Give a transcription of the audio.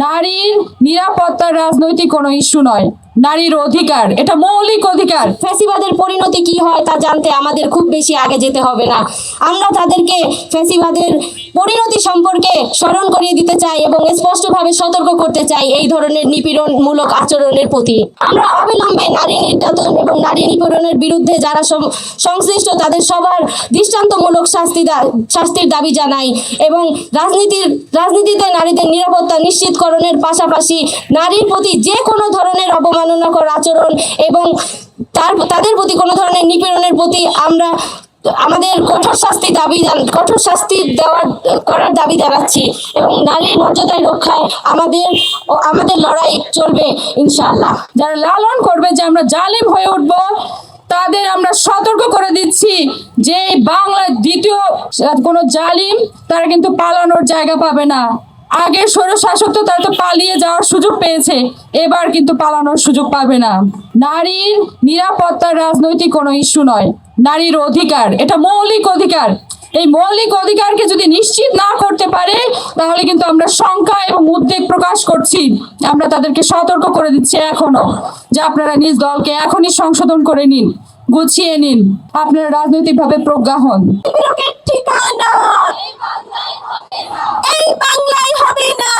নারীর নিরাপত্তার রাজনৈতিক কোনো ইস্যু নয়, নারীর অধিকার, এটা মৌলিক অধিকার। ফ্যাসিবাদের পরিণতি কি হয় তা জানতে আমাদের খুব বেশি আগে যেতে হবে না। আমরা তাদেরকে ফ্যাসিবাদের পরিণতি সম্পর্কে স্মরণ করিয়ে দিতে চাই এবং স্পষ্টভাবে সতর্ক করতে চাই এই ধরনের নিপীড়নমূলক আচরণের প্রতি। আমরা অবিলম্বে নারী নির্যাতন এবং নারী নিপীড়নের বিরুদ্ধে যারা সংশ্লিষ্ট তাদের সবার দৃষ্টান্তমূলক শাস্তির দাবি জানাই এবং রাজনীতিতে নারীদের নিরাপত্তা নিশ্চিতকরণের পাশাপাশি নারীর প্রতি যে কোনো ধরনের অবমাননাকর আচরণ এবং তাদের প্রতি কোনো ধরনের নিপীড়নের প্রতি আমরা আমাদের কঠোর শাস্তি করার দাবি জানাচ্ছি এবং নারীর মর্যাদায় রক্ষায় আমাদের লড়াই চলবে ইনশাআল্লাহ। যারা লালন করবে যে আমরা জালিম হয়ে উঠব, তাদের আমরা সতর্ক করে দিচ্ছি যে বাংলার দ্বিতীয় কোনো জালিম তারা কিন্তু পালানোর জায়গা পাবে না। আগে স্বৈরশাসক তো তারা তো পালিয়ে যাওয়ার সুযোগ পেয়েছে, এবার কিন্তু পালানোর সুযোগ পাবে না। নারীর নিরাপত্তার রাজনৈতিক কোনো ইস্যু নয়, নারীর অধিকার, এটা মৌলিক অধিকার। এই মৌলিক অধিকারকে যদি নিশ্চিত না করতে পারে তাহলে কিন্তু আমরা শঙ্কা এবং উদ্বেগ প্রকাশ করছি। আমরা তাদেরকে সতর্ক করে দিচ্ছি এখনো যে আপনারা নিজ দলকে এখনই সংশোধন করে নিন, গুছিয়ে নিন, আপনারা রাজনৈতিকভাবে প্রজ্ঞা হন। ঠিকানা এই বাংলায় হবে না।